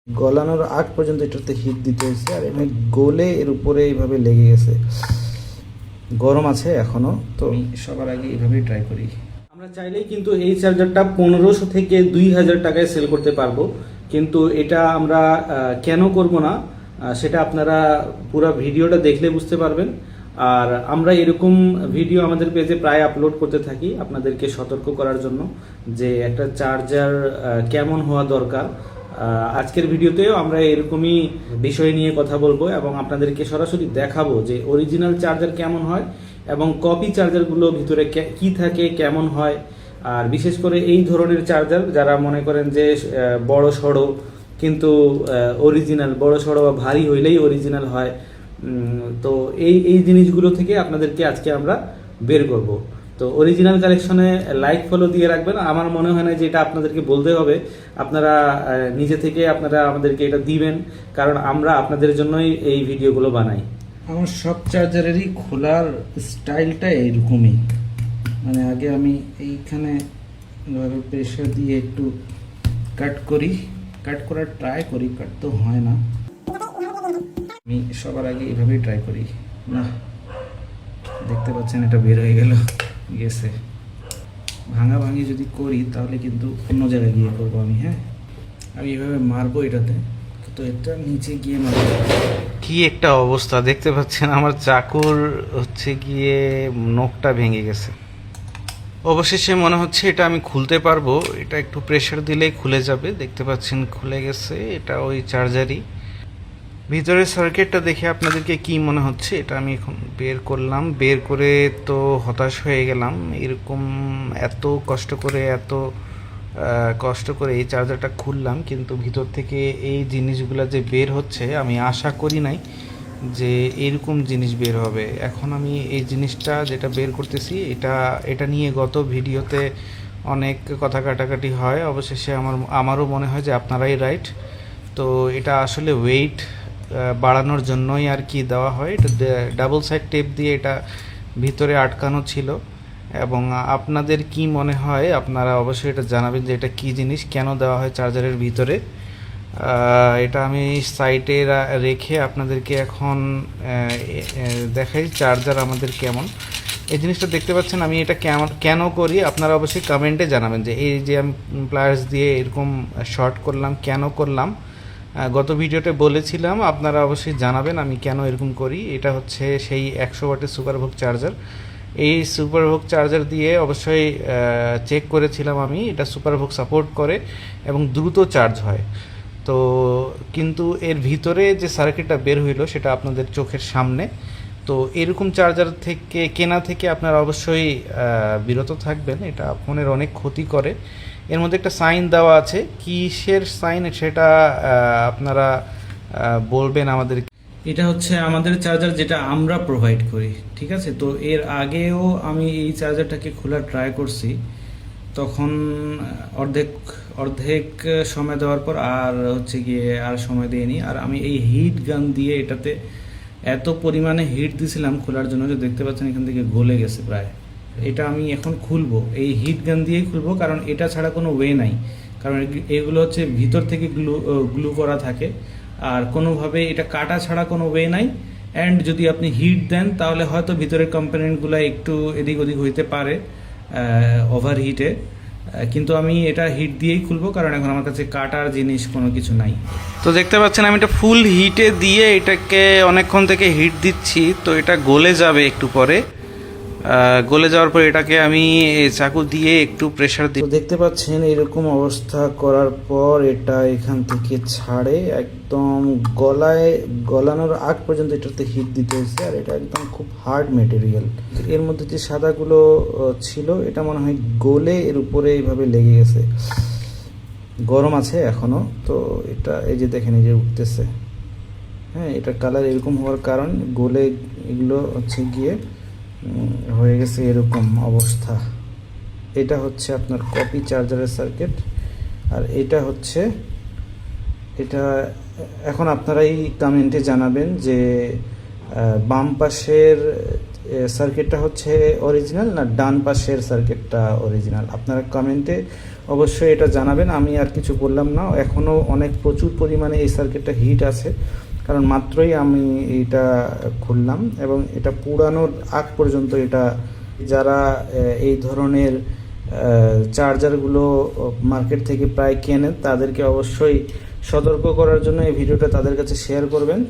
গলানোর আগ পর্যন্ত এটাতে হিট দিতে হয়েছে, আর এমনি গলে এর উপরে এইভাবে লেগে গেছে, গরম আছে এখনো। তো সবার আগে এইভাবেই ট্রাই করি। আমরা চাইলেই কিন্তু এই চার্জারটা 1500 থেকে 2000 টাকায় সেল করতে পারবো, কিন্তু এটা আমরা কেন করব না সেটা আপনারা পুরো ভিডিওটা দেখলে বুঝতে পারবেন। আর আমরা এরকম ভিডিও আমাদের পেজে প্রায় আপলোড করতে থাকি আপনাদেরকে সতর্ক করার জন্য যে একটা চার্জার কেমন হওয়া দরকার। আজকের ভিডিওতেও আমরা এরকমই বিষয় নিয়ে কথা বলবো এবং আপনাদেরকে সরাসরি দেখাবো যে অরিজিনাল চার্জার কেমন হয় এবং কপি চার্জারগুলো ভিতরে কি থাকে, কেমন হয়। আর বিশেষ করে এই ধরনের চার্জার যারা মনে করেন যে বড় সড়ো কিন্তু অরিজিনাল, বড় সড়ো বা ভারী হইলেই অরিজিনাল হয়, তো এই এই জিনিসগুলো থেকে আপনাদেরকে আজকে আমরা বের করব। তো অরিজিনাল কালেকশনে লাইক ফলো দিয়ে রাখবেন। আমার মনে হয় না যে এটা আপনাদেরকে বলতে হবে, আপনারা নিজে থেকে আপনারা আমাদেরকে এটা দিবেন, কারণ আমরা আপনাদের জন্যই এই ভিডিওগুলো বানাই। আমার সব চার্জারেরই খোলার স্টাইলটা এইরকমই, মানে আগে আমি এইখানে প্রেশার দিয়ে একটু কাট করার ট্রাই করি, কাট তো হয় না, আমি সবার আগে এইভাবেই ট্রাই করি। না, দেখতে পাচ্ছেন এটা বের হয়ে গেছে। ভাঙি যদি করি তাহলে কিন্তু অন্য জায়গায় গিয়ে করবো আমি। হ্যাঁ, আমি এইভাবে মারবো এটাতে, তো এটা নিচে গিয়ে মারবো। কি একটা অবস্থা দেখতে পাচ্ছেন, আমার চাকুর গিয়ে নখটা ভেঙে গেছে। অবশেষে মনে হচ্ছে এটা আমি খুলতে পারবো, এটা একটু প্রেসার দিলেই খুলে যাবে। দেখতে পাচ্ছেন খুলে গেছে, এটা ওই চার্জারই। ভিতরের সার্কিটটা দেখে আপনাদেরকে কি মনে হচ্ছে এটা আমি এখন বের করলাম। বের করে তো হতাশ হয়ে গেলাম, এরকম এত কষ্ট করে এই চার্জারটা খুললাম, কিন্তু ভিতর থেকে এই জিনিসগুলো যে বের হচ্ছে আমি আশা করি নাই যে এরকম জিনিস বের হবে। এখন আমি এই জিনিসটা যেটা বের করতেছি এটা নিয়ে গত ভিডিওতে অনেক কথা কাটাকাটি হয়। অবশেষে আমারও মনে হয় যে আপনারাই রাইট। তো এটা আসলে ওয়েট বাড়ানোর জন্যই আর কি দেওয়া হয়। এটা ডাবল সাইড টেপ দিয়ে এটা ভিতরে আটকানো ছিল। এবং আপনাদের কি মনে হয় আপনারা অবশ্যই এটা জানাবেন যে এটা কি জিনিস, কেন দেওয়া হয় চার্জারের ভিতরে। এটা আমি সাইটে রেখে আপনাদেরকে এখন দেখাই চার্জার আমাদের কেমন। এই জিনিসটা দেখতে পাচ্ছেন, আমি এটা কেন করি আপনারা অবশ্যই কমেন্টে জানাবেন যে এই যে আমি প্লায়ার্স দিয়ে এরকম শর্ট করলাম, কেন করলাম। গত ভিডিওতে বলেছিলাম, আপনারা অবশ্যই জানাবেন আমি কেন এরকম করি। এটা হচ্ছে সেই 100 ওয়াটের সুপারভোগ চার্জার। এই সুপারভোগ চার্জার দিয়ে অবশ্যই চেক করেছিলাম আমি, এটা সুপারভোগ সাপোর্ট করে এবং দ্রুত চার্জ হয়। তো কিন্তু এর ভিতরে যে সার্কিটটা বের হইলো সেটা আপনাদের চোখের সামনে। তো এরকম চার্জার কেনা থেকে আপনারা অবশ্যই বিরত থাকবেন, এটা ফোনের অনেক ক্ষতি করে। এর মধ্যে একটা সাইন দেওয়া আছে, কিসের সাইন সেটা আপনারা বলবেন আমাদের। এটা হচ্ছে আমাদের চার্জার যেটা আমরা প্রোভাইড করি, ঠিক আছে। তো এর আগেও আমি এই চার্জারটাকে খোলার ট্রাই করছি, তখন অর্ধেক সময় দেওয়ার পর আর আর সময় দিইনি। আর আমি এই হিট গান দিয়ে এটাতে এত পরিমাণে হিট দিয়েছিলাম খোলার জন্য যে দেখতে পাচ্ছেন এখান থেকে গলে গেছে প্রায়। এটা আমি এখন খুলবো, এই হিট গান দিয়েই খুলবো, কারণ এটা ছাড়া কোনো ওয়ে নাই। কারণ এগুলো হচ্ছে ভিতর থেকে গ্লু করা থাকে, আর কোনোভাবে এটা কাটা ছাড়া কোনো ওয়ে নাই। অ্যান্ড যদি আপনি হিট দেন তাহলে হয়তো ভিতরের কম্পোনেন্টগুলো একটু এদিক ওদিক হইতে পারে ওভার হিটে, কিন্তু আমি এটা হিট দিয়েই খুলবো, কারণ এখন আমার কাছে কাটার জিনিস কোনো কিছু নাই। তো দেখতে পাচ্ছেন আমি এটা ফুল হিটে দিয়ে এটাকে অনেকক্ষণ থেকে হিট দিচ্ছি, তো এটা গলে যাবে একটু পরে। গলে যাওয়ার পর এটাকে আমি চাকু দিয়ে একটু প্রেসার দিই। তো দেখতে পাচ্ছেন এরকম অবস্থা করার পর এটা এখান থেকে ছাড়ে, একদম গলানোর আগ পর্যন্ত এটাতে হিট দিতে হয়েছে। আর এটা একদম খুব হার্ড মেটেরিয়াল। এর মধ্যে যে সাদাগুলো ছিল এটা মনে হয় গলে এর উপরে এইভাবে লেগে গেছে, গরম আছে এখনো। তো এটা এই যে দেখেন এই যে উঠতেছে, হ্যাঁ, এটার কালার এরকম হওয়ার কারণ গলে এগুলো গিয়ে হয়ে গেছে এরকম অবস্থা। এটা হচ্ছে আপনার কপি চার্জারের সার্কিট, আর এটা এখন আপনারাই কমেন্টে জানাবেন যে বাম পাশের সার্কিটটা হচ্ছে অরিজিনাল না ডান পাশের সার্কিটটা অরিজিনাল, আপনারা কমেন্টে অবশ্যই এটা জানাবেন। আমি আর কিছু বললাম না, এখনও অনেক প্রচুর পরিমাণে এই সার্কিটটা হিট আছে, কারণ মাত্রই আমি এটা খুললাম এবং এটা পুরানোর আগ পর্যন্ত এটা যারা এই ধরনের চার্জারগুলো মার্কেট থেকে প্রায় কেনেন তাদেরকে অবশ্যই সতর্ক করার জন্য এই ভিডিওটা তাদের কাছে শেয়ার করবেন।